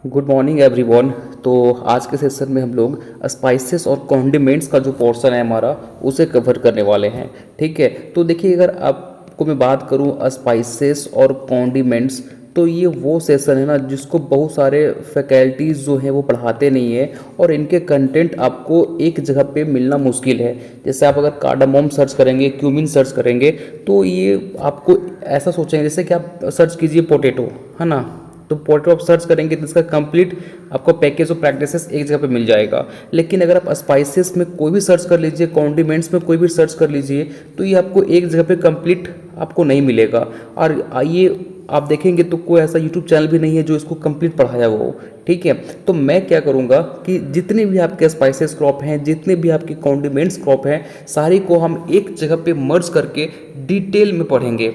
Good morning everyone. तो आज के सेशन में हम लोग स्पाइसेस और कॉन्डिमेंट्स का जो पोर्शन है हमारा उसे कवर करने वाले हैं। ठीक है, तो देखिए अगर आपको मैं बात करूं स्पाइसेस और कॉन्डिमेंट्स, तो ये वो सेशन है ना जिसको बहुत सारे फैकल्टीज़ जो हैं वो पढ़ाते नहीं है और इनके कंटेंट आपको एक जगह पे मिलना मुश्किल है। जैसे आप अगर कार्डामोम सर्च करेंगे, क्यूमिन सर्च करेंगे, तो ये आपको ऐसा सोचेंगे जैसे कि आप सर्च कीजिए पोटैटो, है ना, तो पोर्टल आप सर्च करेंगे तो इसका कंप्लीट आपको पैकेज ऑफ प्रैक्टिसेस एक जगह पे मिल जाएगा। लेकिन अगर आप स्पाइसेस में कोई भी सर्च कर लीजिए, कॉन्डिमेंट्स में कोई भी सर्च कर लीजिए, तो ये आपको एक जगह पे कंप्लीट आपको नहीं मिलेगा। और आइए आप देखेंगे तो कोई ऐसा यूट्यूब चैनल भी नहीं है जो इसको कंप्लीट पढ़ाया हुआ हो। ठीक है, तो मैं क्या करूँगा कि जितने भी आपके स्पाइसेस क्रॉप हैं, जितने भी आपके कॉन्डिमेंट्स क्रॉप हैं, सारी को हम एक जगह पे मर्ज करके डिटेल में पढ़ेंगे।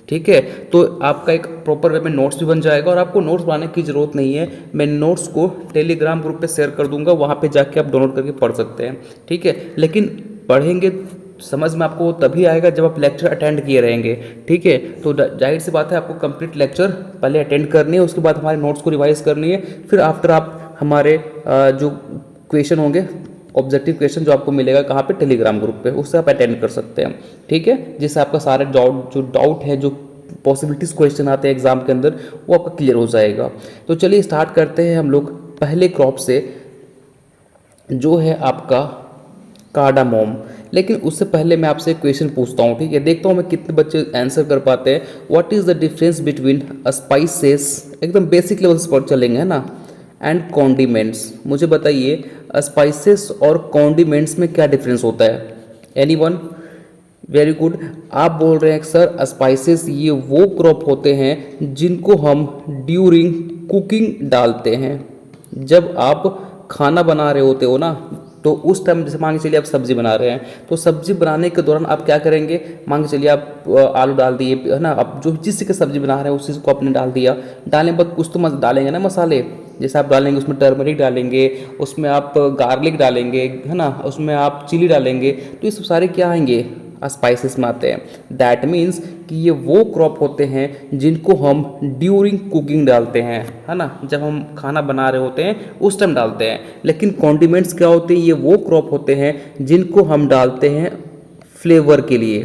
ठीक है, तो आपका एक प्रॉपर वे में नोट्स भी बन जाएगा और आपको नोट्स बनाने की ज़रूरत नहीं है। मैं नोट्स को टेलीग्राम ग्रुप पे शेयर कर दूंगा, वहाँ पे जाके आप डाउनलोड करके पढ़ सकते हैं। ठीक है, लेकिन पढ़ेंगे समझ में आपको तभी आएगा जब आप लेक्चर अटेंड किए रहेंगे। ठीक है, तो जाहिर सी बात है आपको कंप्लीट लेक्चर पहले अटेंड करनी है, उसके बाद हमारे नोट्स को रिवाइज करनी है, फिर आफ्टर आप हमारे जो क्वेश्चन होंगे, ऑब्जेक्टिव क्वेश्चन जो आपको मिलेगा कहाँ पे, टेलीग्राम ग्रुप पे, उससे आप अटेंड कर सकते हैं। ठीक है, जिससे आपका सारे डाउट है, जो पॉसिबिलिटीज़ क्वेश्चन आते हैं एग्जाम के अंदर, वो आपका क्लियर हो जाएगा। तो चलिए स्टार्ट करते हैं हम लोग पहले क्रॉप से, जो है आपका कार्डामोम। लेकिन उससे पहले मैं आपसे एक क्वेश्चन पूछता हूँ। ठीक है, देखता हूँ मैं कितने बच्चे आंसर कर पाते हैं। What is the difference between spices, एकदम बेसिक लेवल से पढ़ चलेंगे, है ना, एंड कॉन्डिमेंट्स। मुझे बताइए स्पाइसेस और कॉन्डिमेंट्स में क्या डिफरेंस होता है? एनीवन? Very good. आप बोल रहे हैं सर स्पाइसेस ये वो क्रॉप होते हैं जिनको हम ड्यूरिंग कुकिंग डालते हैं। जब आप खाना बना रहे होते हो ना, तो उस टाइम जैसे मान के चलिए आप सब्जी बना रहे हैं, तो सब्जी बनाने के दौरान आप क्या करेंगे, मान के चलिए आप आलू डाल दिए, है ना, आप जो जिस चीज़ की सब्जी बना रहे हैं उस चीज़ को आपने डाल दिया। डालने के बाद कुछ तो डालेंगे ना मसाले, जैसे आप डालेंगे उसमें टर्मरिक डालेंगे, उसमें आप गार्लिक डालेंगे, है ना, उसमें आप चिली डालेंगे, तो ये सब सारे क्या आएंगे, स्पाइसेस में आते हैं। दैट मीन्स कि ये वो क्रॉप होते हैं जिनको हम ड्यूरिंग कुकिंग डालते हैं, है ना, जब हम खाना बना रहे होते हैं उस टाइम डालते हैं। लेकिन कॉन्डिमेंट्स क्या होते हैं, ये वो क्रॉप होते हैं जिनको हम डालते हैं फ्लेवर के लिए,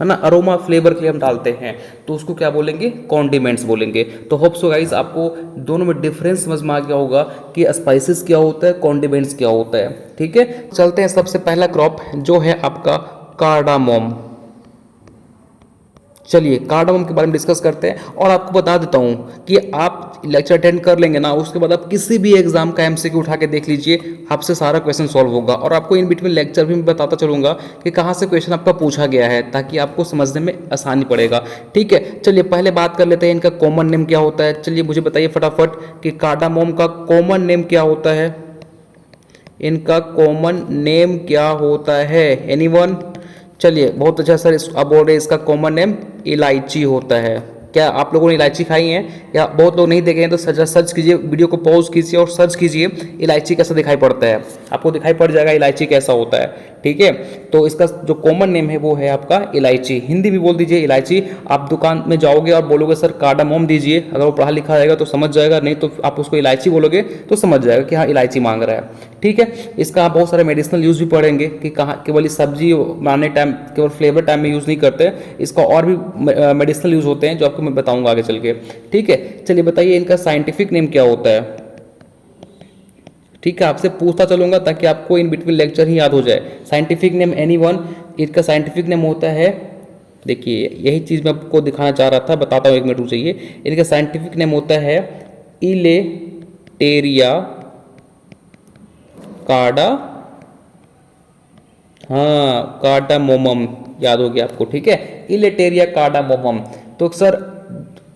है ना, अरोमा फ्लेवर के लिए हम डालते हैं, तो उसको क्या बोलेंगे, कॉन्डिमेंट्स बोलेंगे। तो होप सो गाइस आपको दोनों में डिफरेंस समझ में आ गया होगा कि स्पाइसेस क्या होता है, कॉन्डिमेंट्स क्या होता है। ठीक है, चलते हैं सबसे पहला क्रॉप जो है आपका कार्डामोम। चलिए कार्डामोम के बारे में डिस्कस करते हैं। और आपको बता देता हूँ कि आप लेक्चर अटेंड कर लेंगे ना, उसके बाद आप किसी भी एग्जाम का एमसीक्यू उठा के देख लीजिए, आपसे सारा क्वेश्चन सॉल्व होगा। और आपको इन बिटवीन लेक्चर भी मैं बताता चलूँगा कि कहाँ से क्वेश्चन आपका पूछा गया है, ताकि आपको समझने में आसानी पड़ेगा। ठीक है, चलिए पहले बात कर लेते हैं इनका कॉमन नेम क्या होता है। चलिए मुझे बताइए फटाफट कि कार्डामोम का कॉमन नेम क्या होता है, इनका कॉमन नेम क्या होता है, एनीवन? चलिए बहुत अच्छा सर, आप बोल रहे हैं इसका कॉमन नेम इलायची होता है। क्या आप लोगों ने इलायची खाई है? या बहुत लोग नहीं देखे हैं तो सर्च कीजिए, वीडियो को पॉज कीजिए और सर्च कीजिए इलायची कैसा दिखाई पड़ता है, आपको दिखाई पड़ जाएगा इलायची कैसा होता है। ठीक है, तो इसका जो कॉमन नेम है वो है आपका इलायची, हिंदी भी बोल दीजिए इलायची। आप दुकान में जाओगे और बोलोगे सर कार्डामोम दीजिए, अगर वो पढ़ा लिखा रहेगा तो समझ जाएगा, नहीं तो आप उसको इलायची बोलोगे तो समझ जाएगा कि हाँ इलायची मांग रहा है। ठीक है, इसका आप बहुत सारे मेडिसिनल यूज़ भी पढ़ेंगे कि कहाँ केवल सब्जी बनाने टाइम, केवल फ्लेवर टाइम में यूज़ नहीं करते, इसका और भी मेडिसिनल यूज़ होते हैं जो आपको मैं बताऊंगा आगे चल के। ठीक है, चलिए बताइए इनका साइंटिफिक नेम क्या होता है। ठीक है, आपसे पूछता चलूंगा ताकि आपको इन बिटवीन लेक्चर ही याद हो जाए। Scientific name anyone? इसका साइंटिफिक नेम होता है, देखिए यही चीज़ मैं आपको दिखाना चाह रहा था, बताता हूँ, एक मिनट चाहिए। इनका साइंटिफिक नेम होता है इलेटेरिया कार्डा, हाँ कार्डामोमम, याद हो गया आपको। ठीक है, इलेटेरिया कार्डामोमम। तो सर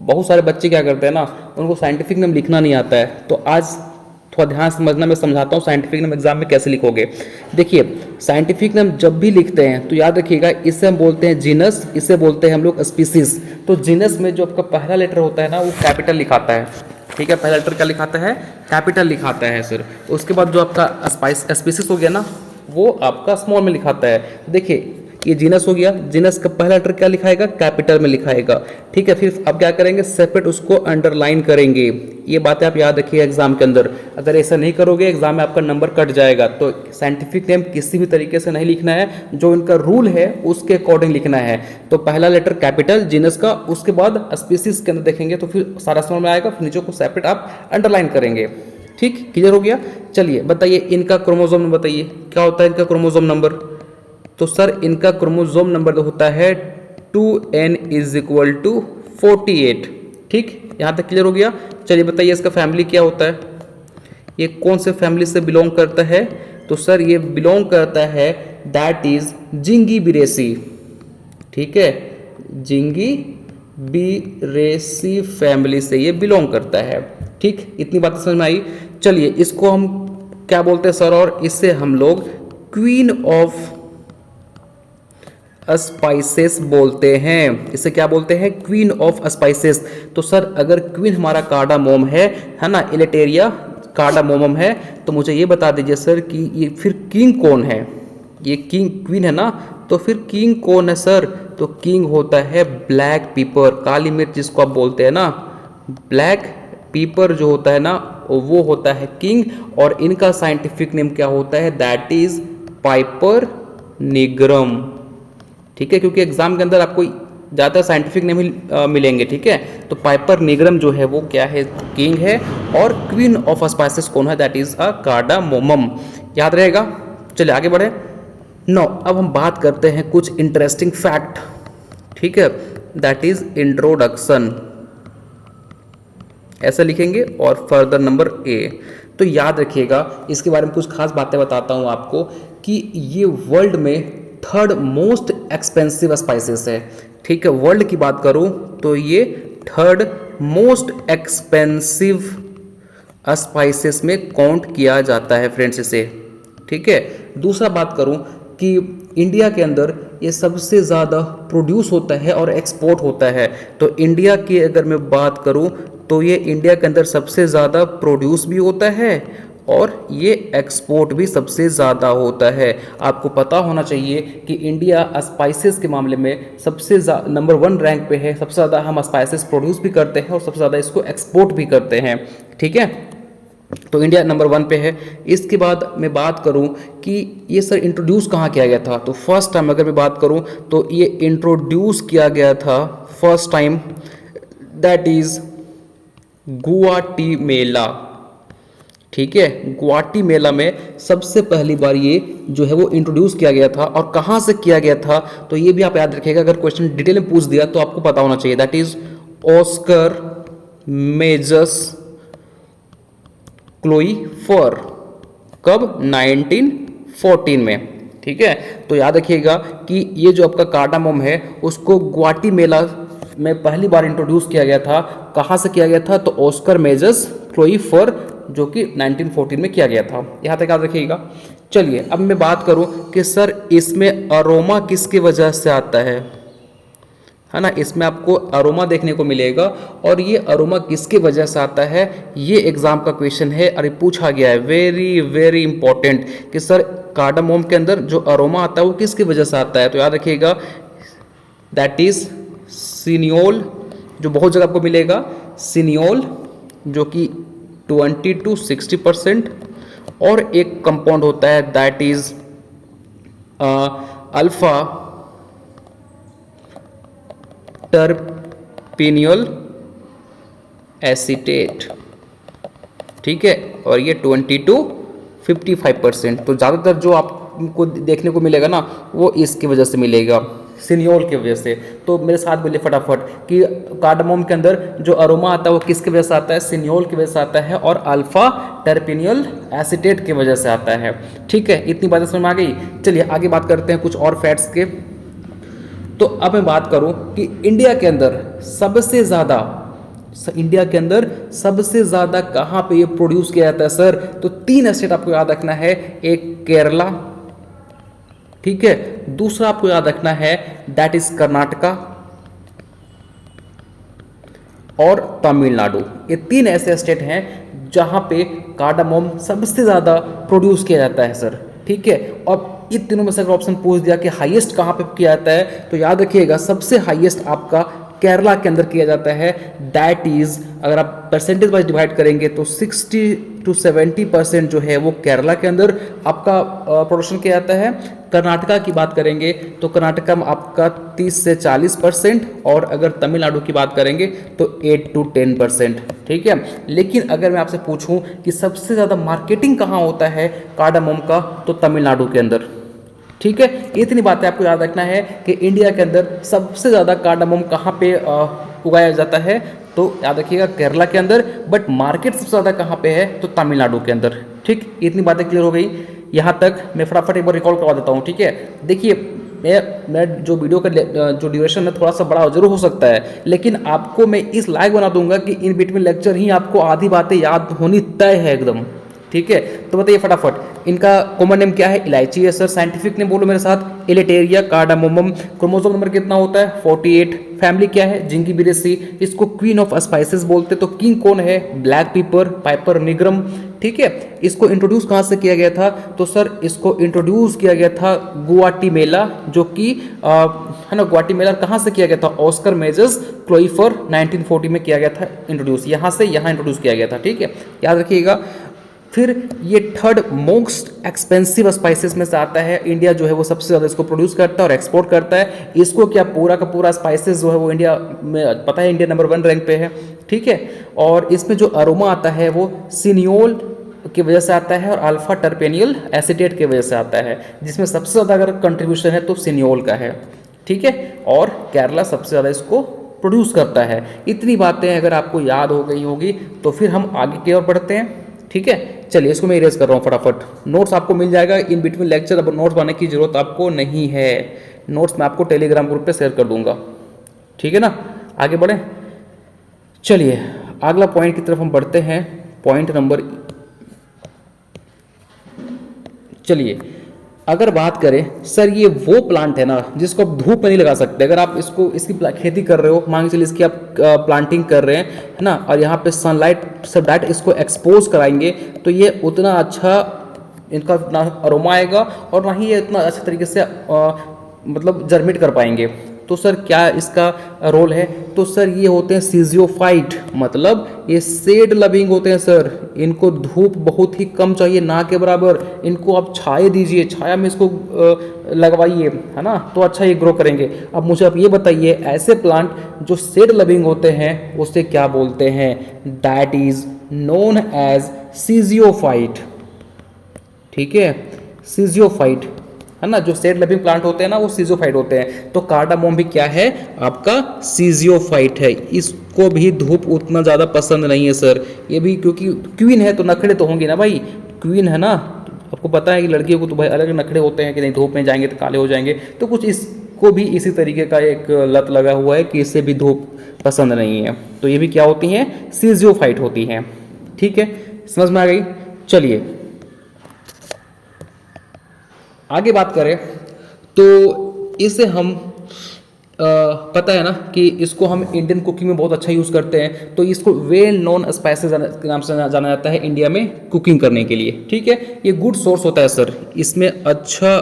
बहुत सारे बच्चे क्या करते हैं ना, उनको साइंटिफिक नेम लिखना नहीं आता है, तो आज थोड़ा ध्यान समझना, मैं समझाता हूँ साइंटिफिक नेम एग्जाम में कैसे लिखोगे। देखिए साइंटिफिक नेम जब भी लिखते हैं तो याद रखिएगा, इससे हम बोलते हैं जीनस, इससे बोलते हैं हम लोग स्पीसीज। तो जीनस में जो आपका पहला लेटर होता है ना वो कैपिटल लिखाता है। ठीक है, पहला लेटर क्या लिखाता है, कैपिटल लिखाता है सर। उसके बाद जो आपका स्पीसीज हो गया ना वो आपका स्मॉल में लिखाता है। देखिए ये जीनस हो गया, जीनस का पहला लेटर क्या लिखाएगा, कैपिटल में लिखाएगा। ठीक है, फिर अब क्या करेंगे, सेपरेट उसको अंडरलाइन करेंगे। ये बातें आप याद रखिए एग्जाम के अंदर, अगर ऐसा नहीं करोगे एग्जाम में आपका नंबर कट जाएगा। तो साइंटिफिक नेम किसी भी तरीके से नहीं लिखना है, जो इनका रूल है उसके अकॉर्डिंग लिखना है। तो पहला लेटर कैपिटल जीनस का, उसके बाद स्पीसीज के अंदर देखेंगे तो फिर सारा समझ में आएगा, फिर नीचे को सेपरेट आप अंडरलाइन करेंगे। ठीक, क्लियर हो गया। चलिए बताइए इनका क्रोमोसोम नंबर, बताइए क्या होता है इनका क्रोमोसोम नंबर। तो सर इनका क्रोमोसोम नंबर होता है 2n = 48। ठीक, यहाँ तक क्लियर हो गया। चलिए बताइए इसका फैमिली क्या होता है, ये कौन से फैमिली से बिलोंग करता है। तो सर ये बिलोंग करता है दैट इज जिंगीबिरेसी। ठीक है, जिंगीबिरेसी फैमिली से ये बिलोंग करता है। ठीक, इतनी बातें समझ में आई। चलिए इसको हम क्या बोलते हैं सर, और इससे हम लोग क्वीन ऑफ स्पाइसेस बोलते हैं। इसे क्या बोलते हैं, क्वीन ऑफ स्पाइसेस। तो सर अगर क्वीन हमारा कार्डामोम है ना, इलेटेरिया कार्डामोमम है, तो मुझे ये बता दीजिए सर कि ये फिर किंग कौन है। ये किंग क्वीन है ना, तो फिर किंग कौन है सर। तो किंग होता है ब्लैक पीपर, काली मिर्च जिसको आप बोलते हैं ना, ब्लैक पीपर जो होता है ना वो होता है किंग। और इनका साइंटिफिक नेम क्या होता है, दैट इज पाइपर निग्रम। ठीक है, क्योंकि एग्जाम के अंदर आपको ज़्यादा साइंटिफिक नेम ही मिलेंगे। ठीक है, तो पाइपर निग्रम जो है वो क्या है, किंग है। और क्वीन ऑफ स्पाइसेस कौन है, दैट इज अ कार्डामोमम। याद रहेगा। चलिए आगे बढ़े। नो, अब हम बात करते हैं कुछ इंटरेस्टिंग फैक्ट। ठीक है, दैट इज इंट्रोडक्शन, ऐसा लिखेंगे और फर्दर नंबर ए। तो याद रखिएगा इसके बारे में कुछ खास बातें बताता हूँ आपको कि ये वर्ल्ड में थर्ड मोस्ट एक्सपेंसिव स्पाइसेस है। ठीक है, वर्ल्ड की बात करूँ तो ये थर्ड मोस्ट एक्सपेंसिव स्पाइसेस में काउंट किया जाता है फ्रेंड्स इसे। ठीक है, दूसरा बात करूँ कि इंडिया के अंदर ये सबसे ज़्यादा प्रोड्यूस होता है और एक्सपोर्ट होता है। तो इंडिया की अगर मैं बात करूँ तो ये इंडिया के अंदर सबसे ज़्यादा प्रोड्यूस भी होता है और ये एक्सपोर्ट भी सबसे ज़्यादा होता है। आपको पता होना चाहिए कि इंडिया स्पाइसेस के मामले में सबसे नंबर 1 रैंक पे है। सबसे ज़्यादा हम स्पाइसेस प्रोड्यूस भी करते हैं और सबसे ज़्यादा इसको एक्सपोर्ट भी करते हैं। ठीक है, तो इंडिया नंबर 1 पे है। इसके बाद मैं बात करूं कि ये सर इंट्रोड्यूस कहाँ किया गया था, तो फर्स्ट टाइम अगर मैं बात करूं तो ये इंट्रोड्यूस किया गया था फर्स्ट टाइम, दैट इज गुआटीमेला। ठीक है, गुआटीमेला में सबसे पहली बार ये जो है वो इंट्रोड्यूस किया गया था। और कहाँ से किया गया था तो ये भी आप याद रखिएगा, अगर क्वेश्चन डिटेल में पूछ दिया तो आपको पता होना चाहिए। दैट इज ऑस्कर मेजस क्लोईफर, कब, 1914 में। ठीक है, तो याद रखिएगा कि ये जो आपका कार्डामोम है उसको ग्वाटीमेला में पहली बार इंट्रोड्यूस किया गया था। कहाँ से किया गया था, तो ऑस्कर मेजस क्लोईफर, जो कि 1914 में किया गया था। यहाँ तक याद रखिएगा। चलिए अब मैं बात करूँ कि सर इसमें अरोमा किसकी वजह से आता है ना, इसमें आपको अरोमा देखने को मिलेगा। और ये अरोमा किसके वजह से आता है, ये एग्जाम का क्वेश्चन है और ये पूछा गया है, वेरी वेरी इंपॉर्टेंट, कि सर कार्डामोम के अंदर जो अरोमा आता है वो किसकी वजह से आता है। तो याद रखिएगा दैट इज सिनियोल, जो बहुत जगह आपको मिलेगा, सिनियोल, जो कि 20 to 60%। और एक कंपाउंड होता है दैट इज अल्फा टर्पिनियल एसीटेट। ठीक है, और ये 20 to 55%। तो ज़्यादातर जो आपको देखने को मिलेगा ना वो इसकी वजह से मिलेगा, सिनियोल की वजह से। तो मेरे साथ बोलिए फटाफट कि कार्डामोम के अंदर जो अरोमा आता है वो किसकी वजह से आता है, सिनियोल की वजह से आता है और अल्फा टर्पिनियल एसीटेट की वजह से आता है। ठीक है, इतनी बातें समझ में आ गई। चलिए आगे बात करते हैं कुछ और फैक्ट्स के। तो अब मैं बात करूं कि इंडिया के अंदर सबसे ज़्यादा कहाँ पे ये प्रोड्यूस किया जाता है सर, तो 3 स्टेट आपको याद रखना है। एक केरला, ठीक है, दूसरा आपको याद रखना है दैट इज कर्नाटका और तमिलनाडु। ये 3 ऐसे स्टेट हैं जहां पे कार्डामोम सबसे ज़्यादा प्रोड्यूस किया जाता है सर। ठीक है, और इन तीनों में से अगर ऑप्शन पूछ दिया कि हाईएस्ट कहाँ पे किया जाता है, तो याद रखिएगा सबसे हाईएस्ट आपका केरला के अंदर किया जाता है। दैट इज, अगर आप परसेंटेज वाइज डिवाइड करेंगे तो 60 to 70% जो है वो केरला के अंदर आपका प्रोडक्शन किया जाता है। कर्नाटका की बात करेंगे तो कर्नाटका में आपका 30 से 40%, और अगर तमिलनाडु की बात करेंगे तो 8 to 10%। ठीक है, लेकिन अगर मैं आपसे पूछूं कि सबसे ज़्यादा मार्केटिंग कहाँ होता है कार्डामोम का, तो तमिलनाडु के अंदर। ठीक है, इतनी बातें आपको याद रखना है कि इंडिया के अंदर सबसे ज़्यादा कार्डामोम कहाँ पे उगाया जाता है, तो याद रखिएगा केरला के अंदर, बट मार्केट सबसे ज़्यादा कहाँ पे है, तो तमिलनाडु के अंदर। ठीक, इतनी बातें क्लियर हो गई। यहाँ तक मैं फटाफट एक बार रिकॉल करवा देता हूँ। ठीक है, देखिए मैं जो वीडियो का जो ड्यूरेशन है थोड़ा सा बड़ा जरूर हो सकता है, लेकिन आपको मैं इस लायक बना दूंगा कि इन बिटवीन लेक्चर ही आपको आधी बातें याद होनी तय है एकदम। ठीक है, तो बताइए फटाफट इनका कॉमन नेम क्या है? इलायची है सर। साइंटिफिक नेम बोलो मेरे साथ, एलेटेरिया कार्डामोमम। क्रोमोसोम नंबर कितना होता है? 48। फैमिली क्या है? जिंजीबेरेसी। इसको क्वीन ऑफ स्पाइसेस बोलते, तो किंग कौन है? Black pepper, Piper nigrum. ठीक है, इसको इंट्रोड्यूस कहाँ से किया गया था? तो सर इसको इंट्रोड्यूस किया गया था गुआटीमेला, जो कि है ना, गुआटीमेला कहाँ से किया गया था? ऑस्कर मेजर्स क्लोइफर 1940 में किया गया था इंट्रोड्यूस, यहाँ से यहाँ इंट्रोड्यूस किया गया था। ठीक है, याद रखिएगा। फिर ये थर्ड मोस्ट एक्सपेंसिव स्पाइसेस में से आता है। इंडिया जो है वो सबसे ज़्यादा इसको प्रोड्यूस करता है और एक्सपोर्ट करता है। इसको क्या पूरा का पूरा स्पाइसेस जो है वो इंडिया में, पता है, इंडिया नंबर 1 रैंक पे है। ठीक है, और इसमें जो अरोमा आता है वो सिनियोल की वजह से आता है और अल्फा टर्पेनियल एसिटेट की वजह से आता है, जिसमें सबसे ज़्यादा अगर कंट्रीब्यूशन है तो सिनियोल का है। ठीक है, और केरला सबसे ज़्यादा इसको प्रोड्यूस करता है। इतनी बातें अगर आपको याद हो गई होगी तो फिर हम आगे की ओर बढ़ते हैं। ठीक है, चलिए इसको मैं इरेज कर रहा हूँ फटाफट। नोट्स आपको मिल जाएगा इन बिटवीन लेक्चर, अब नोट्स बनाने की जरूरत आपको नहीं है। नोट्स मैं आपको टेलीग्राम ग्रुप पे शेयर कर दूंगा। ठीक है ना, आगे बढ़ें। चलिए अगला पॉइंट की तरफ हम बढ़ते हैं। पॉइंट नंबर, चलिए अगर बात करें सर, ये वो प्लांट है ना जिसको आप धूप में नहीं लगा सकते। अगर आप इसकी खेती कर रहे हो, मान के चलिए इसकी आप प्लांटिंग कर रहे हैं, है ना, और यहाँ पे सनलाइट से डायरेक्ट इसको एक्सपोज कराएंगे, तो ये उतना अच्छा इनका ना अरोमा आएगा और ना ही ये इतना अच्छे तरीके से मतलब जर्मिट कर पाएंगे। तो सर क्या इसका रोल है? तो सर ये होते हैं सीजियोफाइट, मतलब ये शेड लविंग होते हैं सर। इनको धूप बहुत ही कम चाहिए, ना के बराबर। इनको आप छाया दीजिए, छाया में इसको लगवाइए, है ना, तो अच्छा ये ग्रो करेंगे। अब मुझे आप ये बताइए, ऐसे प्लांट जो शेड लविंग होते हैं उसे क्या बोलते हैं? That is known as sciophyte. ठीक है, सीजियोफाइट, है ना, जो शेड लविंग प्लांट होते हैं ना वो सीजियोफाइट होते हैं। तो कार्डामोम भी क्या है? आपका सीजियोफाइट है। इसको भी धूप उतना ज़्यादा पसंद नहीं है सर। ये भी क्योंकि क्वीन है तो नखड़े तो होंगे ना भाई, क्वीन है ना। आपको पता है कि लड़कियों को तो भाई अलग नखड़े होते हैं कि नहीं, धूप में जाएंगे तो काले हो जाएंगे। तो कुछ इसको भी इसी तरीके का एक लत लगा हुआ है कि इससे भी धूप पसंद नहीं है। तो ये भी क्या होती हैं? सीजियोफाइट होती हैं। ठीक है, समझ में आ गई। चलिए आगे बात करें तो इसे हम पता है ना कि इसको हम इंडियन कुकिंग में बहुत अच्छा यूज़ करते हैं। तो इसको वेल नोन स्पाइसेस के नाम से जाना जाता है इंडिया में कुकिंग करने के लिए। ठीक है, ये गुड सोर्स होता है सर। इसमें अच्छा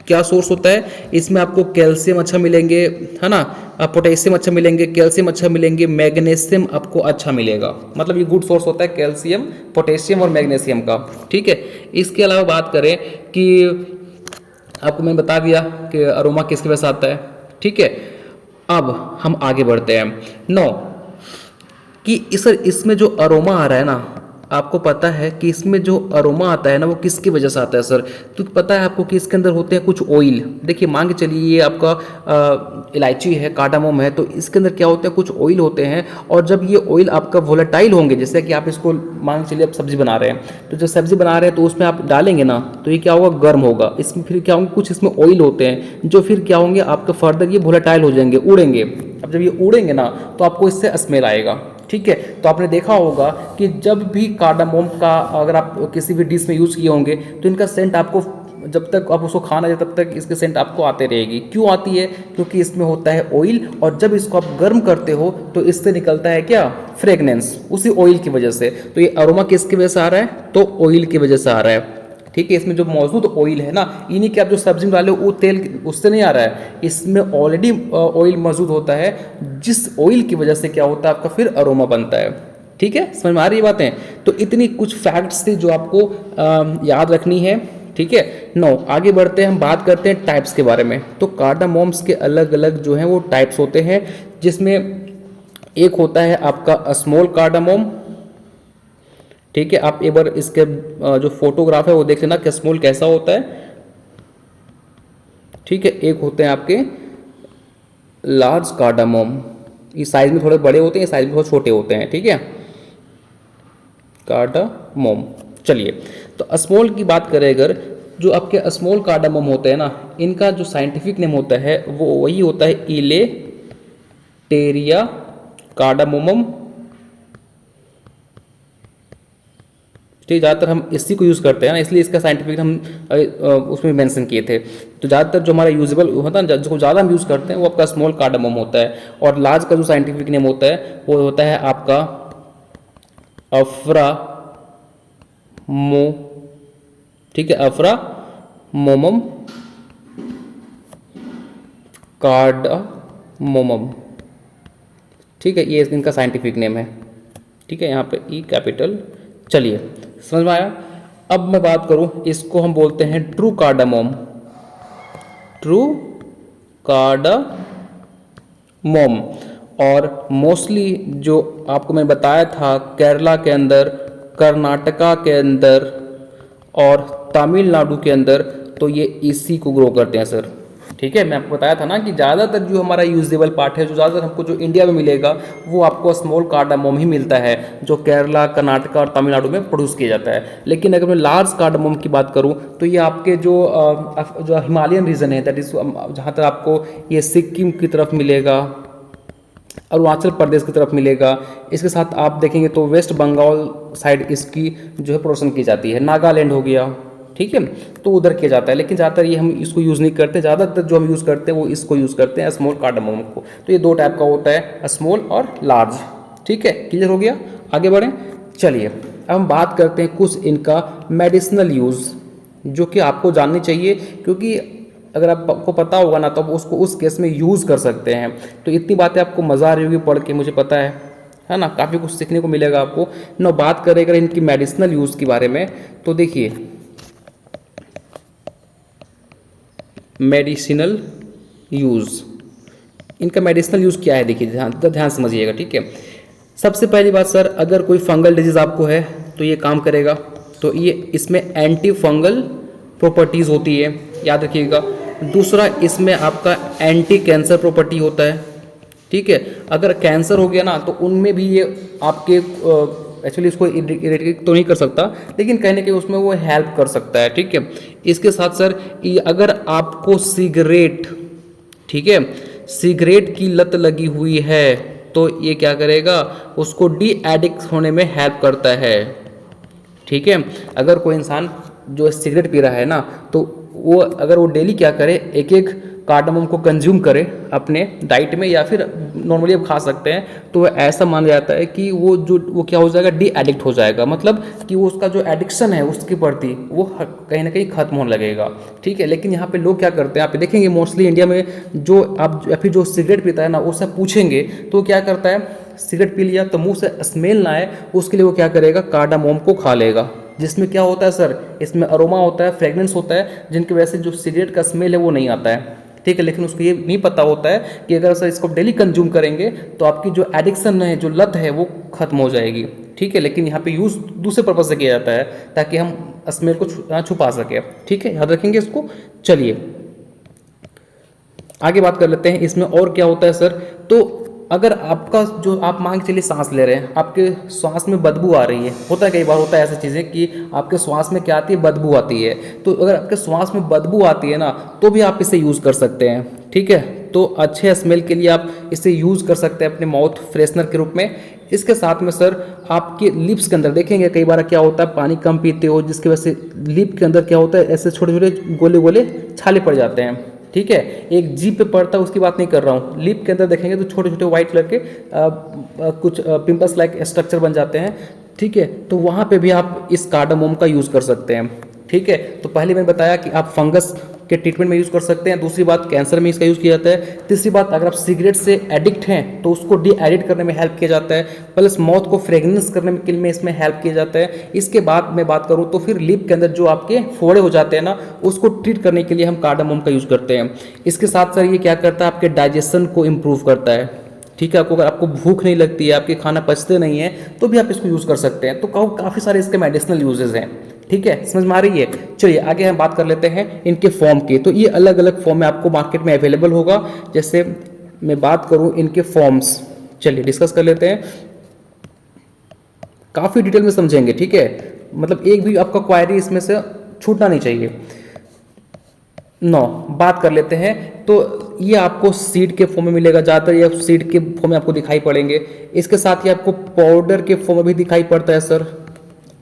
क्या सोर्स होता है? इसमें आपको कैल्शियम अच्छा मिलेंगे, है ना, पोटेशियम अच्छा मिलेंगे, कैल्शियम अच्छा मिलेंगे, मैग्नीशियम आपको अच्छा मिलेगा। मतलब ये गुड सोर्स होता है कैल्शियम, पोटेशियम और मैग्नीशियम का। ठीक है, इसके अलावा बात करें कि आपको मैंने बता दिया कि अरोमा किसके वजह से आता है। ठीक है, अब हम आगे बढ़ते हैं। नो कि सर इसमें जो अरोमा आ रहा है ना, आपको पता है कि इसमें जो अरोमा आता है ना वो किसकी वजह से आता है सर? तो पता है आपको कि इसके अंदर होते हैं कुछ ऑयल। देखिए मान के चलिए ये आपका इलायची है, कार्डामोम है, तो इसके अंदर क्या होते हैं? कुछ ऑयल होते हैं। और जब ये ऑयल आपका वोलेटाइल होंगे, जैसे कि आप इसको मान के चलिए आप सब्जी बना रहे हैं, तो जब सब्जी बना रहे हैं तो उसमें आप डालेंगे ना, तो ये क्या होगा? गर्म होगा। इसमें फिर क्या होंगे? कुछ इसमें ऑयल होते हैं जो फिर क्या होंगे? आपका फर्दर ये वोलेटाइल हो जाएंगे, उड़ेंगे। अब जब ये उड़ेंगे ना तो आपको इससे स्मेल आएगा। ठीक है, तो आपने देखा होगा कि जब भी कार्डामोम का अगर आप किसी भी डिश में यूज़ किए होंगे तो इनका सेंट आपको, जब तक आप उसको खाना जाए तब तक इसके सेंट आपको आते रहेगी। क्यों आती है? क्योंकि इसमें होता है ऑयल, और जब इसको आप गर्म करते हो तो इससे निकलता है क्या? फ्रेगनेंस, उसी ऑयल की वजह से। तो ये अरोमा किसकी वजह से आ रहा है? तो ऑयल की वजह से आ रहा है। ठीक है। इसमें जो मौजूद ऑयल है ना, इन्हीं के आप जो सब्जी में डाले वो तेल उससे नहीं आ रहा है, इसमें ऑलरेडी ऑयल मौजूद होता है, जिस ऑयल की वजह से क्या होता है आपका फिर अरोमा बनता है। ठीक है, समझ में आ रही है बातें। तो इतनी कुछ फैक्ट्स थी जो आपको याद रखनी है। ठीक है, नो आगे बढ़ते हैं, हम बात करते हैं टाइप्स के बारे में। तो कार्डामोम्स के अलग अलग जो हैं वो टाइप्स होते हैं, जिसमें एक होता है आपका स्मॉल कार्डामोम। ठीक है, आप एक बार इसके जो फोटोग्राफ है वो देख लेना कि स्मॉल कैसा होता है। ठीक है, एक होते हैं आपके लार्ज कार्डामोम, ये साइज में थोड़े बड़े होते हैं, साइज में थोड़े छोटे होते हैं। ठीक है, कार्डामोम। चलिए, तो स्मॉल की बात करें अगर, जो आपके स्मॉल कार्डामोम होते हैं ना, इनका जो साइंटिफिक नेम होता है वो वही होता है इलेटेरिया कार्डामोमम। ठीक, ज़्यादातर हम इसी को यूज़ करते हैं ना, इसलिए इसका साइंटिफिक हम उसमें मेंशन किए थे। तो ज़्यादातर जो हमारा यूजेबल होता है ना, जो ज़्यादा हम यूज़ करते हैं वो आपका स्मॉल कार्डामोम होता है। और लार्ज का जो साइंटिफिक नेम होता है वो होता है आपका अफ्रा मो। ठीक है, अफ्रा मोमम कार्डामोमम। ठीक है, ये इनका साइंटिफिक नेम है। ठीक है, यहाँ पे ई कैपिटल। चलिए, समझ में आया। अब मैं बात करूँ, इसको हम बोलते हैं ट्रू कार्डामोम। ट्रू कार्डामोम। और मोस्टली जो आपको मैंने बताया था, केरला के अंदर, कर्नाटका के अंदर और तमिलनाडु के अंदर, तो ये इसी को ग्रो करते हैं सर। ठीक है, मैं आपको बताया था ना कि ज़्यादातर जो हमारा यूजेबल पार्ट है, जो ज़्यादातर हमको जो इंडिया में मिलेगा वो आपको स्मॉल कार्डामोम ही मिलता है, जो केरला, कर्नाटका और तमिलनाडु में प्रोड्यूस किया जाता है। लेकिन अगर मैं लार्ज कार्डामोम की बात करूं तो ये आपके जो हिमालयन रीजन है, दैट इज जहाँ तक आपको ये सिक्किम की तरफ मिलेगा, अरुणाचल प्रदेश की तरफ मिलेगा। इसके साथ आप देखेंगे तो वेस्ट बंगाल साइड इसकी जो है प्रोडक्शन की जाती है, नागालैंड हो गया। ठीक है, तो उधर किया जाता है, लेकिन ज़्यादातर ये हम इसको यूज़ नहीं करते। ज़्यादातर जो हम यूज़ करते हैं वो इसको यूज़ करते हैं, स्मॉल कार्डामोम को। तो ये दो टाइप का होता है, स्मॉल और लार्ज। ठीक है, क्लियर हो गया। आगे बढ़ें। चलिए, अब हम बात करते हैं कुछ इनका मेडिसिनल यूज़, जो कि आपको जाननी चाहिए, क्योंकि अगर आपको पता होगा ना तो आप उसको उस केस में यूज़ कर सकते हैं। तो इतनी बातें आपको मज़ा आ रही होगी पढ़ के, मुझे पता है ना, काफ़ी कुछ सीखने को मिलेगा आपको ना। बात करें अगर इनकी मेडिसिनल यूज़ के बारे में, तो देखिए मेडिसिनल यूज़, इनका मेडिसिनल यूज़ क्या है, देखिए ध्यान समझिएगा। ठीक है, सबसे पहली बात सर, अगर कोई फंगल डिजीज़ आपको है तो ये काम करेगा। तो ये इसमें एंटी फंगल प्रॉपर्टीज़ होती है, याद रखिएगा। दूसरा, इसमें आपका एंटी कैंसर प्रॉपर्टी होता है। ठीक है, अगर कैंसर हो गया ना तो उनमें भी ये आपके एक्चुअली इसको इरेडिकेट तो नहीं कर सकता, लेकिन कहने के उसमें वो हेल्प कर सकता है। ठीक है, इसके साथ सर, अगर आपको सिगरेट, ठीक है, सिगरेट की लत लगी हुई है तो ये क्या करेगा, उसको डी एडिक्ट होने में हेल्प करता है। ठीक है, अगर कोई इंसान जो सिगरेट पी रहा है ना, तो वो अगर वो डेली क्या करे, एक एक कार्डामोम को कंज्यूम करे अपने डाइट में, या फिर नॉर्मली आप खा सकते हैं, तो ऐसा माना जाता है कि वो क्या हो जाएगा, डी एडिक्ट हो जाएगा। मतलब कि वो उसका जो एडिक्शन है उसके प्रति वो कहीं ना कहीं खत्म होने लगेगा। ठीक है, लेकिन यहाँ पे लोग क्या करते हैं, आप देखेंगे मोस्टली इंडिया में जो आप या फिर जो सिगरेट पीता है ना, उससे पूछेंगे तो क्या करता है, सिगरेट पी लिया तो मुंह से स्मेल ना आए उसके लिए वो क्या करेगा, कार्डामोम को खा लेगा। जिसमें क्या होता है सर, इसमें अरोमा होता है, फ्रेगनेंस होता है, जिनकी वजह से जो सिगरेट का स्मेल है वो नहीं आता है। ठीक है, लेकिन उसको ये नहीं पता होता है कि अगर सर इसको डेली कंज्यूम करेंगे तो आपकी जो एडिक्शन है, जो लत है, वो खत्म हो जाएगी। ठीक है, लेकिन यहाँ पे यूज़ दूसरे पर्पज से किया जाता है ताकि हम स्मेल को छुपा सकें। ठीक है, याद रखेंगे इसको। चलिए आगे बात कर लेते हैं, इसमें और क्या होता है सर। तो अगर आपका जो आप मान के चलिए सांस ले रहे हैं, आपके श्वास में बदबू आ रही है, होता है कई बार, होता है ऐसी चीज़ें कि आपके श्वास में क्या आती है, बदबू आती है। तो अगर आपके श्वास में बदबू आती है ना, तो भी आप इसे यूज़ कर सकते हैं। ठीक है, तो अच्छे स्मेल के लिए आप इसे यूज़ कर सकते हैं अपने माउथ फ्रेशनर के रूप में। इसके साथ में सर, आपके लिप्स के अंदर देखेंगे कई बार क्या होता है, पानी कम पीते हो, जिसकी वजह से लिप के अंदर क्या होता है, ऐसे छोटे छोटे गोले गोले छाले पड़ जाते हैं। ठीक है, एक जीप पे पड़ता है उसकी बात नहीं कर रहा हूँ, लिप के अंदर देखेंगे तो छोटे छोटे व्हाइट कलर के कुछ पिंपल्स लाइक स्ट्रक्चर बन जाते हैं। ठीक है, तो वहाँ पे भी आप इस कार्डामोम का यूज़ कर सकते हैं। ठीक है। तो पहले मैंने बताया कि आप फंगस के ट्रीटमेंट में यूज़ कर सकते हैं, दूसरी बात कैंसर में इसका यूज़ किया जाता है, तीसरी बात अगर आप सिगरेट से एडिक्ट हैं तो उसको डी एडिक्ट करने में हेल्प किया जाता है, प्लस मौत को फ्रेगनेंस करने के लिए इसमें हेल्प किया जाता है। इसके बाद मैं बात करूँ तो फिर लिप के अंदर जो आपके फोड़े हो जाते हैं ना, उसको ट्रीट करने के लिए हम कार्डामोम का यूज़ करते हैं। इसके साथ साथ ये क्या करता है, आपके डाइजेशन को इम्प्रूव करता है, ठीक है। अगर आपको भूख नहीं लगती है, आपके खाना पचते नहीं है, तो भी आप इसको यूज़ कर सकते हैं। तो काफ़ी सारे इसके मेडिसिनल यूजेस हैं, ठीक है, समझ में आ रही है। चलिए आगे हम बात कर लेते हैं इनके फॉर्म की। तो ये अलग अलग फॉर्म में आपको मार्केट में अवेलेबल होगा। जैसे मैं बात करूं इनके फॉर्म्स, चलिए डिस्कस कर लेते हैं, काफ़ी डिटेल में समझेंगे, ठीक है। मतलब एक भी आपका क्वायरी इसमें से छूटना नहीं चाहिए। बात कर लेते हैं। तो ये आपको सीड के फॉर्म में मिलेगा, ज़्यादातर ये सीड के फॉर्म में आपको दिखाई पड़ेंगे। इसके साथ ही आपको पाउडर के फॉर्म में भी दिखाई पड़ता है सर।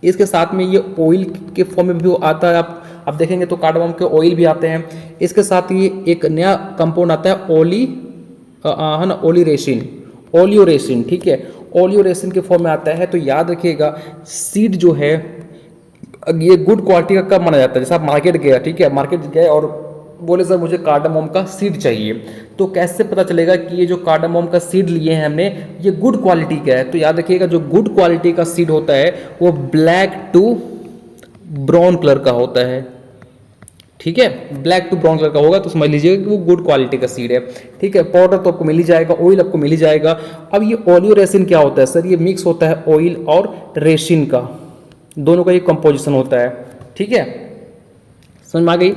इसके साथ में ये ऑयल के फॉर्म में भी आता है, आप देखेंगे तो कार्डामोम के ऑयल भी आते हैं। इसके साथ ही एक नया कंपाउंड आता है है ना, ओलियोरेसिन, ठीक है, ओलियोरेसिन के फॉर्म में आता है। तो याद रखिएगा सीड जो है ये गुड क्वालिटी का कब माना जाता है, जैसे आप मार्केट गया, ठीक है, मार्केट गए और बोले सर मुझे कार्डामोम का सीड चाहिए, तो कैसे पता चलेगा कि ये जो कार्डामोम का सीड लिए हैं हमने ये गुड क्वालिटी का है। तो याद रखिएगा जो गुड क्वालिटी का सीड होता है वो ब्लैक टू ब्राउन कलर का होता है, ठीक है, ब्लैक टू ब्राउन कलर का होगा तो समझ लीजिएगा कि वो गुड क्वालिटी का सीड है, ठीक है। पाउडर तो आपको मिल ही जाएगा, ऑयल आपको मिल ही जाएगा। अब ये ओलियोरेसिन क्या होता है सर, ये मिक्स होता है ऑयल और रेसिन का, दोनों का ये कंपोजिशन होता है, ठीक है, समझ में आ गई।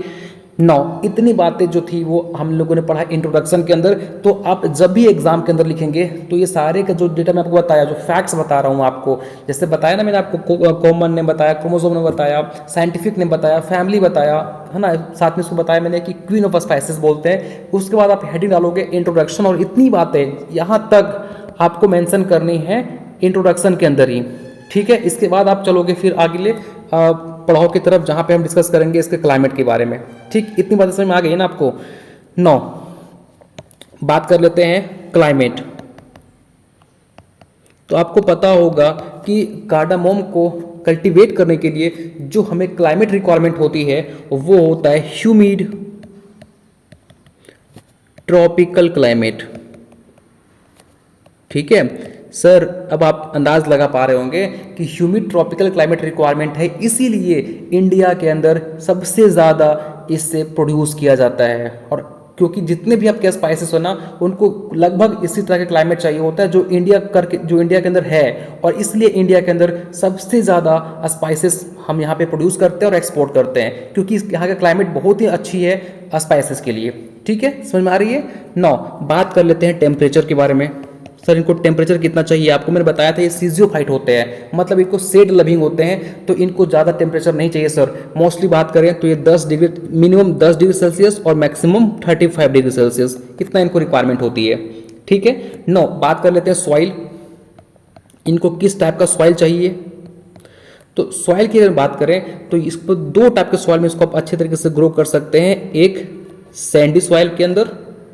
इतनी बातें जो थी वो हम लोगों ने पढ़ा इंट्रोडक्शन के अंदर। तो आप जब भी एग्जाम के अंदर लिखेंगे तो ये सारे का जो डेटा मैं आपको बताया, जो फैक्ट्स बता रहा हूँ आपको, जैसे बताया ना मैंने आपको, कॉमन ने बताया, क्रोमोसोम ने बताया, साइंटिफिक ने बताया, फैमिली बताया, है ना, साथ में इसको बताया मैंने कि क्वीन ऑफ स्पाइसेस बोलते हैं। उसके बाद आप हेडिंग डालोगे इंट्रोडक्शन, और इतनी बातें यहाँ तक आपको मेंशन करनी है इंट्रोडक्शन के अंदर ही, ठीक है। इसके बाद आप चलोगे फिर आगे पढ़ाओ की तरफ, जहाँ पे हम डिस्कस करेंगे इसके क्लाइमेट के बारे में, ठीक। इतनी बातें समझ में आ गई है ना आपको। बात कर लेते हैं क्लाइमेट। तो आपको पता होगा कि कार्डामोम को कल्टीवेट करने के लिए जो हमें क्लाइमेट रिक्वायरमेंट होती है वो होता है ह्यूमिड ट्रॉपिकल क्लाइमेट, ठीक है सर। अब आप अंदाज लगा पा रहे होंगे कि ह्यूमिड ट्रॉपिकल क्लाइमेट रिक्वायरमेंट है, इसीलिए इंडिया के अंदर सबसे ज़्यादा इससे प्रोड्यूस किया जाता है। और क्योंकि जितने भी आपके स्पाइसेस हो ना, उनको लगभग इसी तरह का क्लाइमेट चाहिए होता है जो इंडिया के अंदर है, और इसलिए इंडिया के अंदर सबसे ज़्यादा स्पाइसेस हम यहाँ पे प्रोड्यूस करते हैं और एक्सपोर्ट करते हैं, क्योंकि यहाँ का क्लाइमेट बहुत ही अच्छी है स्पाइसेस के लिए, ठीक है, समझ में आ रही है। बात कर लेते हैं टेम्परेचर के बारे में। सर इनको टेम्परेचर कितना चाहिए, आपको मैंने बताया था ये सीजियोफाइट होते हैं, मतलब इनको शेड लविंग होते हैं, तो इनको ज़्यादा टेम्परेचर नहीं चाहिए सर। मोस्टली बात करें तो ये 10 डिग्री, मिनिमम 10 डिग्री सेल्सियस और मैक्सिमम 35 डिग्री सेल्सियस, इतना इनको रिक्वायरमेंट होती है, ठीक है। बात कर लेते हैं सॉइल, इनको किस टाइप का सॉइल चाहिए। तो सॉइल की अगर बात करें तो इसको 2 टाइप के सॉइल में इसको आप अच्छे तरीके से ग्रो कर सकते हैं, एक सैंडी सॉइल के अंदर,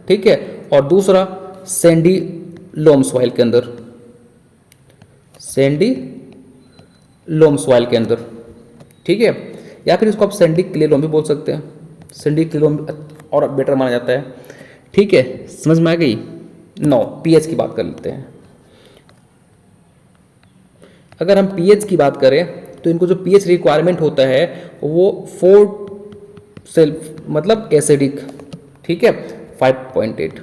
ठीक है, और दूसरा सैंडी लोम सॉइल के अंदर, सैंडी लोम सॉइल के अंदर, ठीक है, या फिर इसको आप सैंडी क्ले लोम भी बोल सकते हैं, सैंडी क्ले लोम और बेटर माना जाता है, ठीक है, समझ में आ गई। पीएच की बात कर लेते हैं। अगर हम पीएच की बात करें तो इनको जो पीएच रिक्वायरमेंट होता है वो 4 सेल्फ मतलब एसिडिक, ठीक है, 5.8,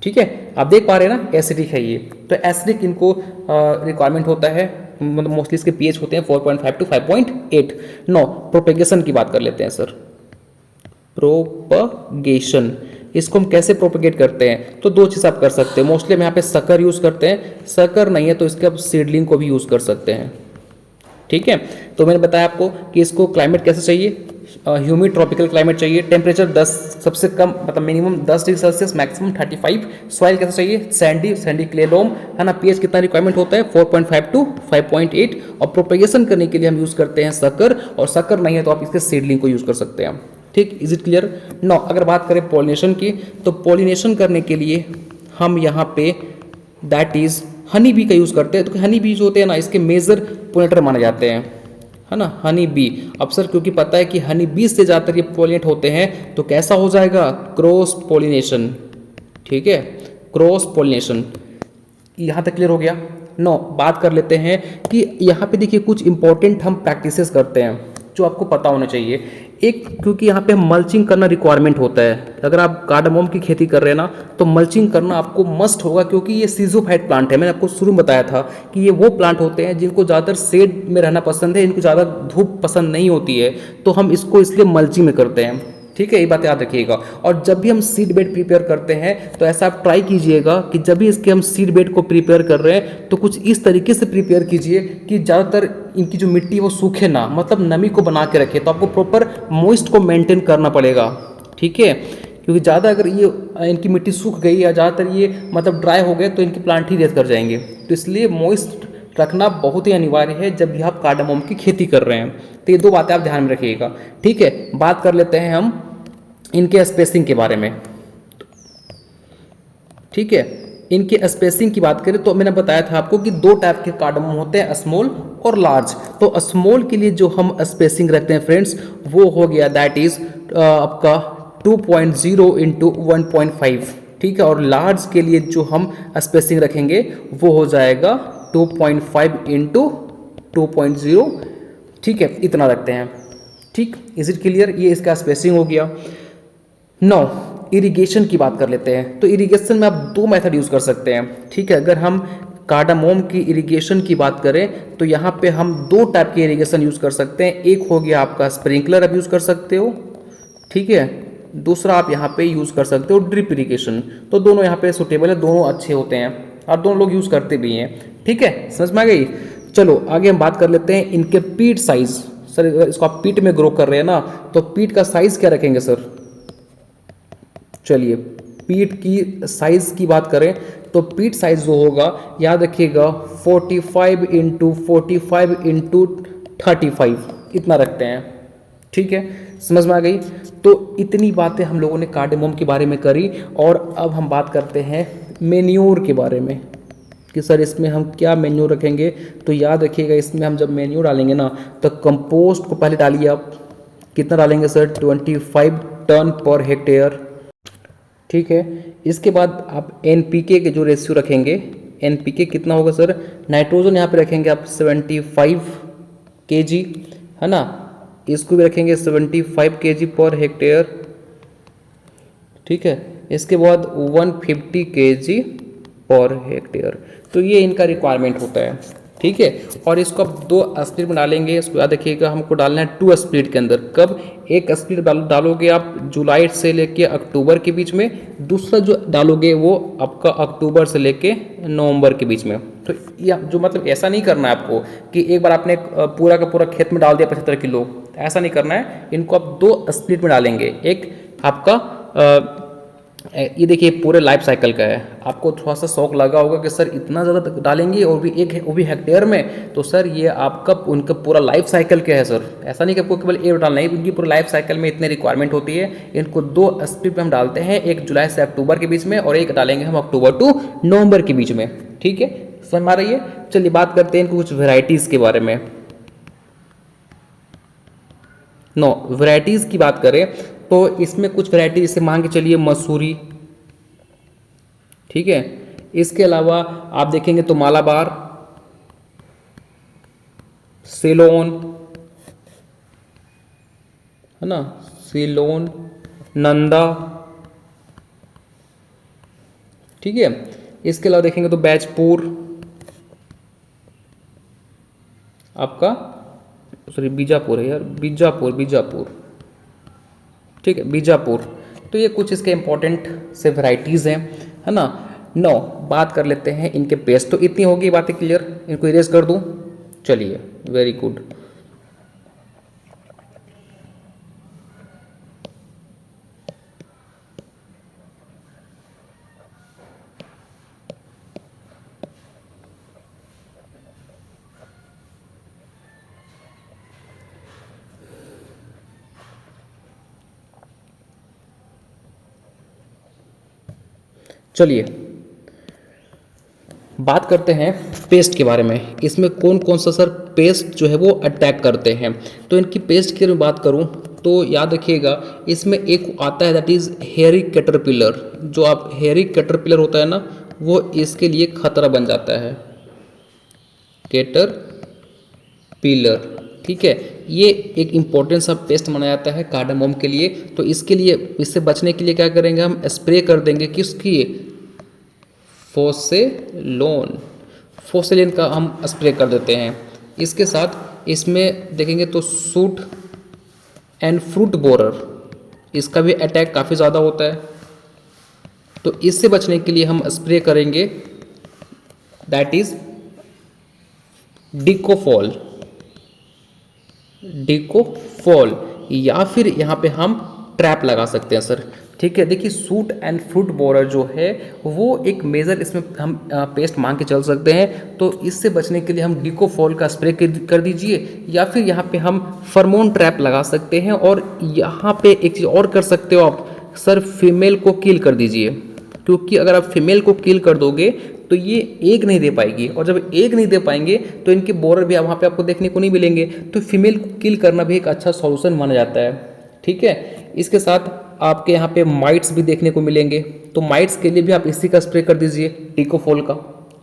ठीक है, आप देख पा रहे हैं ना, एसिडिक है ये, तो एसिडिक इनको रिक्वायरमेंट होता है, मतलब मोस्टली इसके पीएच होते हैं 4.5 to 5.8। प्रोपेगेशन की बात कर लेते हैं सर। प्रोपगेशन, इसको हम कैसे प्रोपेगेट करते हैं, तो 2 चीज़ आप कर सकते हैं। मोस्टली हम यहाँ पे सकर यूज़ करते हैं, सकर नहीं है तो इसके आप सीडलिंग को भी यूज़ कर सकते हैं, ठीक है। तो मैंने बताया आपको कि इसको क्लाइमेट कैसे चाहिए, ह्यूमिड ट्रॉपिकल क्लाइमेट चाहिए, टेम्परेचर 10 सबसे कम मतलब minimum 10 degree Celsius, maximum 35। Soil कैसे चाहिए, सैंडी क्ले लोम, है ना। पीएच कितना रिक्वायरमेंट होता है 4.5 to 5.8। और प्रोपेगेशन करने के लिए हम यूज़ करते हैं सकर, और सकर नहीं है तो आप इसके सीडलिंग को यूज़ कर सकते हैं, ठीक। Is it clear. अगर बात करें पॉलिनेशन की, तो पॉलिनेशन करने के लिए हम यहाँ पे दैट इज हनी बी का यूज़ करते हैं। तो हनी बी जो होते हैं ना, इसके मेजर पोलिनेटर माने जाते हैं, है ना, हनी बी। अब सर क्योंकि पता है कि हनी बी से ज़्यादातर ये पोलिनेट होते हैं, तो कैसा हो जाएगा, क्रॉस पोलिनेशन। ठीक है, क्रॉस पोलिनेशन। यहाँ तक क्लियर हो गया। नो, बात कर लेते हैं कि यहाँ पे देखिए कुछ इंपॉर्टेंट हम प्रैक्टिसेस करते हैं जो आपको पता होना चाहिए। एक, क्योंकि यहाँ पे मल्चिंग करना रिक्वायरमेंट होता है। अगर आप कार्डामोम की खेती कर रहे हैं ना, तो मल्चिंग करना आपको मस्ट होगा, क्योंकि ये सीजोफाइट प्लांट है। मैंने आपको शुरू में बताया था कि ये वो प्लांट होते हैं जिनको ज़्यादातर शेड में रहना पसंद है, इनको ज़्यादा धूप पसंद नहीं होती है, तो हम इसको इसलिए मल्चिंग में करते हैं। ठीक है, ये बात याद रखिएगा। और जब भी हम सीड बेड प्रिपेयर करते हैं, तो ऐसा आप ट्राई कीजिएगा कि जब भी इसके हम सीड बेड को प्रिपेयर कर रहे हैं, तो कुछ इस तरीके से प्रिपेयर कीजिए कि ज़्यादातर इनकी जो मिट्टी है वो सूखे ना, मतलब नमी को बना के रखे। तो आपको प्रॉपर मॉइस्ट को मेंटेन करना पड़ेगा। ठीक है, क्योंकि ज़्यादा अगर ये इनकी मिट्टी सूख गई या ज़्यादातर ये मतलब ड्राई हो गए, तो इनके प्लांट ही डेथ कर जाएंगे। तो इसलिए मॉइस्ट रखना बहुत ही अनिवार्य है जब भी आप कार्डामोम की खेती कर रहे हैं। तो ये दो बातें आप ध्यान में रखिएगा। ठीक है, बात कर लेते हैं हम इनके स्पेसिंग के बारे में। ठीक है, इनके स्पेसिंग की बात करें तो मैंने बताया था आपको कि दो टाइप के कार्डामोम होते हैं, स्मॉल और लार्ज। तो स्मॉल के लिए जो हम स्पेसिंग रखते हैं फ्रेंड्स, वो हो गया दैट इज आपका 2.0 इंटू 1.5। ठीक है, और लार्ज के लिए जो हम स्पेसिंग रखेंगे वो हो जाएगा 2.5 इंटू 2.0। ठीक है, इतना रखते हैं। ठीक, इज इट क्लियर, ये इसका स्पेसिंग हो गया। नौ, इरिगेशन की बात कर लेते हैं। तो इरिगेशन में आप दो मेथड यूज़ कर सकते हैं। ठीक है, अगर हम कार्डामोम की इरिगेशन की बात करें तो यहाँ पे हम दो टाइप के इरिगेशन यूज़ कर सकते हैं। एक हो गया आपका स्प्रिंकलर, आप यूज़ कर सकते हो। ठीक है, दूसरा आप यहाँ पे यूज़ कर सकते हो ड्रिप इरिगेशन। तो दोनों यहाँ पे सुटेबल है, दोनों अच्छे होते हैं और दोनों लोग यूज़ करते भी हैं। ठीक है, समझ में आ गई। चलो आगे हम बात कर लेते हैं इनके पीट साइज। सर इसको आप पीट में ग्रो कर रहे हैं ना, तो पीट का साइज़ क्या रखेंगे सर। चलिए, पीठ की साइज की बात करें तो पीठ साइज जो होगा, याद रखिएगा 45 इंटू 45 इंटू 35, इतना रखते हैं। ठीक है, समझ में आ गई। तो इतनी बातें हम लोगों ने कार्डामोम के बारे में करी। और अब हम बात करते हैं मेन्योर के बारे में कि सर इसमें हम क्या मेन्योर रखेंगे। तो याद रखिएगा, इसमें हम जब मेन्योर डालेंगे ना, तो कंपोस्ट को पहले डालिए आप। कितना डालेंगे सर, 25 टन पर हेक्टेयर। ठीक है, इसके बाद आप एनपीके के जो रेशियो रखेंगे, एनपीके कितना होगा सर, नाइट्रोजन यहाँ पे रखेंगे आप 75 केजी, है ना। इसको भी रखेंगे 75 केजी पर हेक्टेयर। ठीक है, इसके बाद 150 केजी पर हेक्टेयर। तो ये इनका रिक्वायरमेंट होता है। ठीक है, और इसको आप दो स्प्लिट में डालेंगे। इसको याद रखिएगा, हमको डालना है 2 स्प्लिट के अंदर। कब, एक स्प्लिट डालोगे आप जुलाई से लेके अक्टूबर के बीच में, दूसरा जो डालोगे वो आपका अक्टूबर से लेके नवंबर के बीच में। तो या जो मतलब ऐसा नहीं करना है आपको कि एक बार आपने पूरा का पूरा खेत में डाल दिया 75 किलो, ऐसा नहीं करना है। इनको आप 2 स्प्लिट में डालेंगे। एक आपका ये देखिए पूरे लाइफ साइकिल का है। आपको थोड़ा सा शौक लगा होगा कि सर इतना ज़्यादा डालेंगे और भी वो भी हेक्टेयर में, तो सर ये आपका उनका पूरा लाइफ साइकिल क्या है सर। ऐसा नहीं कि आपको केवल एक डालना है, उनकी पूरी लाइफ साइकिल में इतनी रिक्वायरमेंट होती है। इनको 2 स्प्लिट में हम डालते हैं, एक जुलाई से अक्टूबर के बीच में और एक डालेंगे हम अक्टूबर टू नवंबर के बीच में। ठीक है, समझ में आ रही है। चलिए बात करते हैं इनको कुछ वेराइटीज़ के बारे में। नो, वेराइटीज़ की बात करें तो इसमें कुछ वेराइटी जैसे मान के चलिए मसूरी। ठीक है, इसके अलावा आप देखेंगे तो मालाबार, सेलोन, है ना, सेलोन, नंदा। ठीक है, इसके अलावा देखेंगे तो बैजपुर आपका, सॉरी बीजापुर है यार, बीजापुर, बीजापुर। ठीक है, बीजापुर। तो ये कुछ इसके इंपॉर्टेंट से वैरायटीज़ हैं, है ना। नौ, बात कर लेते हैं इनके पेस्ट। तो इतनी होगी बातें क्लियर, इनको इरेज कर दूं। चलिए, वेरी गुड। चलिए बात करते हैं पेस्ट के बारे में। इसमें कौन कौन सा सर पेस्ट जो है वो अटैक करते हैं। तो इनकी पेस्ट की मैं बात करूं तो याद रखिएगा, इसमें एक आता है दैट इज़ हेयरी कैटरपिलर। जो आप हेयरी कैटरपिलर होता है ना, वो इसके लिए खतरा बन जाता है, कैटरपिलर। ठीक है, ये एक इम्पोर्टेंट सा पेस्ट माना जाता है कार्डामोम के लिए। तो इसके लिए, इससे बचने के लिए क्या करेंगे, हम स्प्रे कर देंगे किसकी, फोसेलोन। फोसेलिन का हम स्प्रे कर देते हैं। इसके साथ इसमें देखेंगे तो सूट एंड फ्रूट बोरर, इसका भी अटैक काफ़ी ज़्यादा होता है। तो इससे बचने के लिए हम स्प्रे करेंगे दैट इज़ डिकोफॉल, डिकोफॉल, या फिर यहाँ पे हम ट्रैप लगा सकते हैं सर। ठीक है, देखिए सूट एंड फ्रूट बोरर जो है वो एक मेजर इसमें हम पेस्ट मान के चल सकते हैं। तो इससे बचने के लिए हम डिकोफॉल का स्प्रे कर दीजिए, या फिर यहाँ पे हम फरमोन ट्रैप लगा सकते हैं। और यहाँ पे एक चीज़ और कर सकते हो आप सर, फीमेल को किल कर दीजिए, क्योंकि अगर आप फीमेल को किल कर दोगे तो ये एग नहीं दे पाएगी, और जब एग नहीं दे पाएंगे तो इनके बोरर भी वहाँ पे आपको देखने को नहीं मिलेंगे। तो फीमेल को किल करना भी एक अच्छा सॉल्यूशन माना जाता है। ठीक है, इसके साथ आपके यहाँ पे माइट्स भी देखने को मिलेंगे, तो माइट्स के लिए भी आप इसी का स्प्रे कर दीजिए, डिकोफॉल का।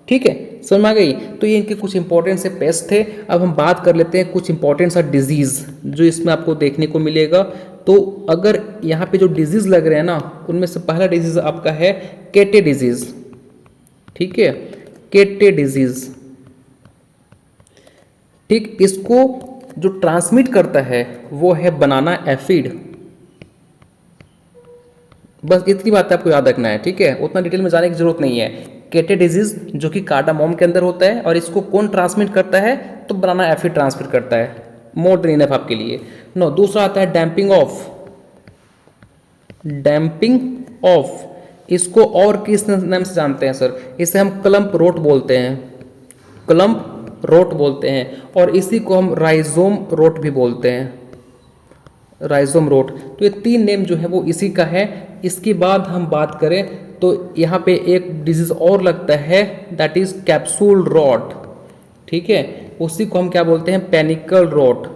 ठीक है, समझ में आ गई। तो ये इनके कुछ इंपॉर्टेंट से पेस्ट थे। अब हम बात कर लेते हैं कुछ इंपॉर्टेंट सा डिजीज़ जो इसमें आपको देखने को मिलेगा। तो अगर यहाँ पे जो डिजीज़ लग रहे हैं ना, उनमें से पहला डिजीज़ आपका है केटे डिजीज़। ठीक है, केटे डिजीज़। ठीक, इसको जो ट्रांसमिट करता है वो है बनाना एफिड। बस इतनी बात आपको याद रखना है। ठीक है, उतना डिटेल में जाने की जरूरत नहीं है। केटे डिजीज जो कि कार्डामोम के अंदर होता है, और इसको कौन ट्रांसमिट करता है, तो बनाना एफिड ट्रांसमिट करता है। मोर देन इनफ आपके लिए। नो, दूसरा आता है डैम्पिंग ऑफ। डैम्पिंग ऑफ, इसको और किस नाम से जानते हैं सर, इसे हम क्लम्प रोट बोलते हैं, क्लम्प रोट बोलते हैं। और इसी को हम राइजोम रोट भी बोलते हैं, राइजोम रोट। तो ये तीन नेम जो है वो इसी का है। इसके बाद हम बात करें तो यहाँ पे एक डिजीज और लगता है दैट इज कैप्सूल रॉट। ठीक है, उसी को हम क्या बोलते हैं, पेनिकल रॉट।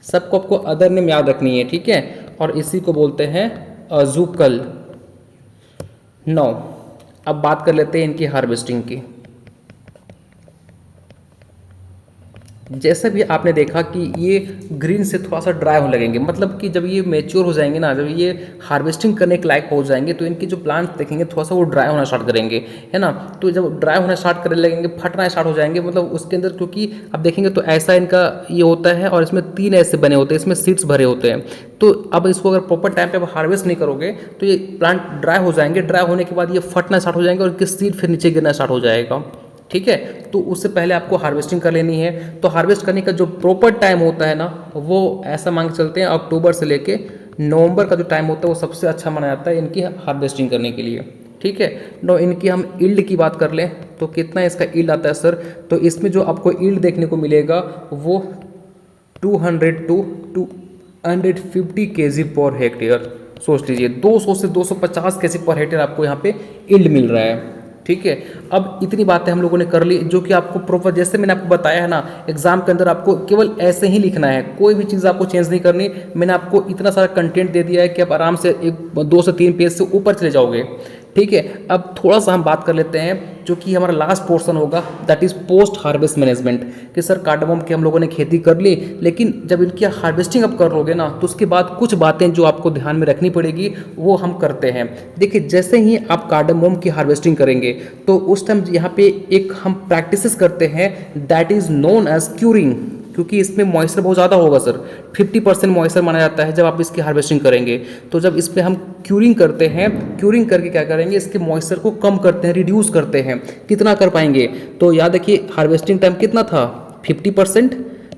सबको आपको अदर नेम याद रखनी है। ठीक है, और इसी को बोलते हैं अजूकल। नौ, अब बात कर लेते हैं इनकी हार्वेस्टिंग की। जैसे भी आपने देखा कि ये ग्रीन से थोड़ा सा ड्राई होने लगेंगे, मतलब कि जब ये मैच्योर हो जाएंगे ना, जब ये हार्वेस्टिंग करने के लायक हो जाएंगे, तो इनके जो प्लांट देखेंगे थोड़ा सा वो ड्राई होना स्टार्ट करेंगे, है ना। तो जब ड्राई होना स्टार्ट करने लगेंगे, फटना स्टार्ट हो जाएंगे, मतलब उसके अंदर, क्योंकि आप देखेंगे तो ऐसा इनका ये होता है, और इसमें 3 ऐसे बने होते हैं, इसमें सीड्स भरे होते हैं। तो अब इसको अगर प्रॉपर टाइम पे हार्वेस्ट नहीं करोगे तो ये प्लांट ड्राई हो जाएंगे। ड्राई होने के बाद ये फटना स्टार्ट हो जाएंगे, और इनके सीड फिर नीचे गिरना स्टार्ट हो जाएगा। ठीक है, तो उससे पहले आपको हार्वेस्टिंग कर लेनी है। तो हार्वेस्ट करने का जो प्रॉपर टाइम होता है ना, वो ऐसा मान के चलते हैं अक्टूबर से लेके नवंबर का जो टाइम होता है वो सबसे अच्छा माना जाता है इनकी हार्वेस्टिंग करने के लिए। ठीक है, नो, इनकी हम ईल्ड की बात कर लें तो कितना इसका ईल्ड आता है सर, तो इसमें जो आपको ईल्ड देखने को मिलेगा वो 200 to 250 kg पर हेक्टेयर। सोच लीजिए 200 से 250 kg पर हेक्टेयर आपको यहाँ पे ईल्ड मिल रहा है। ठीक है, अब इतनी बातें हम लोगों ने कर ली, जो कि आपको प्रॉपर, जैसे मैंने आपको बताया है ना, एग्जाम के अंदर आपको केवल ऐसे ही लिखना है, कोई भी चीज़ आपको चेंज नहीं करनी। मैंने आपको इतना सारा कंटेंट दे दिया है कि आप आराम से 2 से 3 पेज से ऊपर चले जाओगे। ठीक है, अब थोड़ा सा हम बात कर लेते हैं जो कि हमारा लास्ट पोर्शन होगा, that is post harvest management. कि सर कार्डामोम की हम लोगों ने खेती कर ली, लेकिन जब इनकी हार्वेस्टिंग आप कर लोगे ना, तो उसके बाद कुछ बातें जो आपको ध्यान में रखनी पड़ेगी वो हम करते हैं। देखिए, जैसे ही आप कार्डामोम की हार्वेस्टिंग करेंगे तो उस टाइम यहाँ पे एक हम प्रैक्टिसेस करते हैं that is known as curing, क्योंकि इसमें मॉइस्चर बहुत ज़्यादा होगा सर। 50% मॉइस्चर माना जाता है जब आप इसकी हार्वेस्टिंग करेंगे। तो जब इस पर हम क्यूरिंग करते हैं, क्यूरिंग करके क्या करेंगे, इसके मॉइस्चर को कम करते हैं, रिड्यूस करते हैं। कितना कर पाएंगे, तो याद रखिए हार्वेस्टिंग टाइम कितना था, 50%।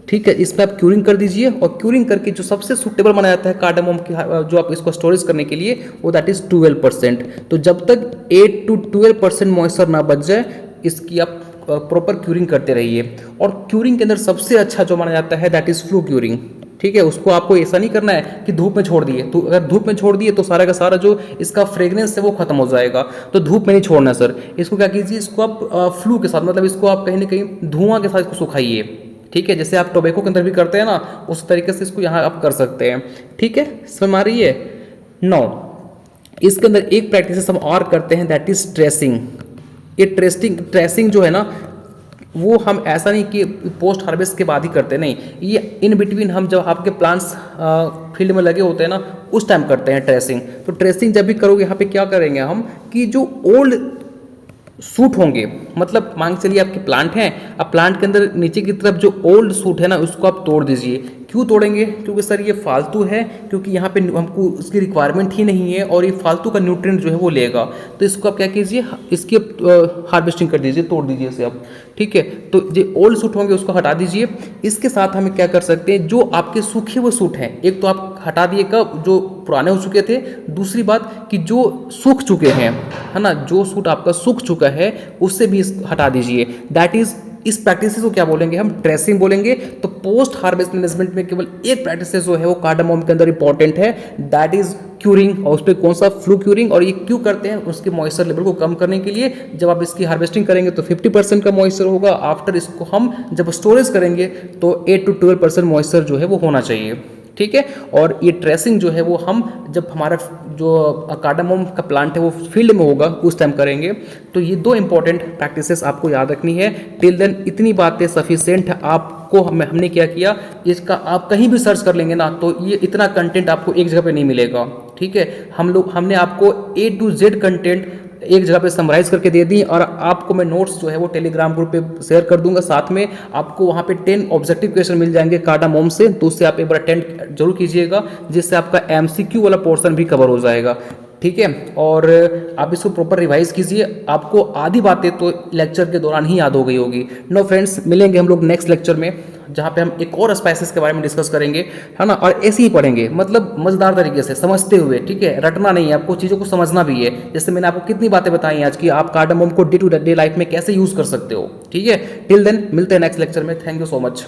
ठीक है, इसमें आप क्यूरिंग कर दीजिए, और क्यूरिंग करके जो सबसे सूटेबल माना जाता है कार्डामोम की जो आप इसको स्टोरेज करने के लिए, वो दैट इज 12%। तो जब तक 8 to 12% मॉइस्चर ना बच जाए, इसकी आप प्रॉपर क्यूरिंग करते रहिए। और क्यूरिंग के अंदर सबसे अच्छा जो माना जाता है दैट इज फ्लो क्यूरिंग। ठीक है, उसको आपको ऐसा नहीं करना है कि धूप में छोड़ दिए, तो अगर धूप में छोड़ दिए तो सारा का सारा जो इसका फ्रेग्रेंस है वो खत्म हो जाएगा। तो धूप में नहीं छोड़ना सर, इसको क्या कीजिए, इसको आप फ्लू के साथ, मतलब इसको आप कहीं ना कहीं धुआं के साथ इसको सुखाइए। ठीक है, जैसे आप टोबैको के अंदर भी करते हैं ना, उस तरीके से इसको यहाँ आप कर सकते हैं। ठीक है, समझ आ रही है। 9, इसके अंदर एक प्रैक्टिस हम और करते हैं, दैट इज ट्रेसिंग। ये ट्रेसिंग जो है ना, वो हम ऐसा नहीं कि पोस्ट हार्वेस्ट के बाद ही करते, नहीं, ये इन बिटवीन हम जब आपके प्लांट्स फील्ड में लगे होते हैं ना, उस टाइम करते हैं ट्रेसिंग। तो ट्रेसिंग जब भी करोगे, यहाँ पे क्या करेंगे हम कि जो ओल्ड सूट होंगे, मतलब मान के चलिए आपके प्लांट हैं, अब प्लांट के अंदर नीचे की तरफ जो ओल्ड सूट है ना, उसको आप तोड़ दीजिए। क्यों तोड़ेंगे? क्योंकि सर ये फालतू है, क्योंकि यहाँ पे हमको उसकी रिक्वायरमेंट ही नहीं है और ये फालतू का न्यूट्रिएंट जो है वो लेगा। तो इसको आप क्या कीजिए, इसकी हार्वेस्टिंग कर दीजिए, तोड़ दीजिए इसे आप। ठीक है, तो जो ओल्ड सूट होंगे उसको हटा दीजिए। इसके साथ हमें क्या कर सकते हैं, जो आपके सूखे हुए सूट हैं, एक तो आप हटा दिएगा जो पुराने हो चुके थे, दूसरी बात कि जो सूख चुके हैं, है ना, जो सूट आपका सूख चुका है उससे भी हटा दीजिए। दैट इज, इस प्रैक्टिस को क्या बोलेंगे हम, ट्रेसिंग बोलेंगे। तो पोस्ट हार्वेस्ट मैनेजमेंट में केवल एक प्रैक्टिस जो है वो कार्डामोम के अंदर इंपॉर्टेंट है, दैट इज क्यूरिंग। और उस पर कौन सा, फ्लू क्यूरिंग। और ये क्यों करते हैं, उसके मॉइस्चर लेवल को कम करने के लिए। जब आप इसकी हार्वेस्टिंग करेंगे तो 50% का मॉइस्चर होगा, आफ्टर इसको हम जब स्टोरेज करेंगे तो 8 to 12% मॉइस्चर जो है वो होना चाहिए। ठीक है, और ये ट्रेसिंग जो है वो हम जब हमारा जो कार्डामोम का प्लांट है वो फील्ड में होगा उस टाइम करेंगे। तो ये 2 इंपॉर्टेंट प्रैक्टिसेस आपको याद रखनी है। टिल देन इतनी बातें सफिशिएंट है आपको। हमने क्या किया, इसका आप कहीं भी सर्च कर लेंगे ना, तो ये इतना कंटेंट आपको एक जगह पे नहीं मिलेगा। ठीक है, हमने आपको A to Z कंटेंट एक जगह पे समराइज करके दे दी, और आपको मैं नोट्स जो है वो टेलीग्राम ग्रुप पे शेयर कर दूंगा। साथ में आपको वहाँ पे 10 ऑब्जेक्टिव क्वेश्चन मिल जाएंगे कार्डामोम से, तो उससे आप एक बार अटेंड जरूर कीजिएगा, जिससे आपका MCQ वाला पोर्शन भी कवर हो जाएगा। ठीक है, और आप इसको प्रॉपर रिवाइज कीजिए। आपको आधी बातें तो लेक्चर के दौरान ही याद हो गई होगी। नो फ्रेंड्स, मिलेंगे हम लोग नेक्स्ट लेक्चर में, जहाँ पे हम एक और स्पाइसेस के बारे में डिस्कस करेंगे, है ना, और ऐसे ही पढ़ेंगे, मतलब मज़ेदार तरीके से समझते हुए। ठीक है, रटना नहीं है, आपको चीज़ों को समझना भी है। जैसे मैंने आपको कितनी बातें बताई आज कि आप कार्डामोम को डे टू डे लाइफ में कैसे यूज़ कर सकते हो। ठीक है, टिल देन मिलते हैं नेक्स्ट लेक्चर में। Thank you so much.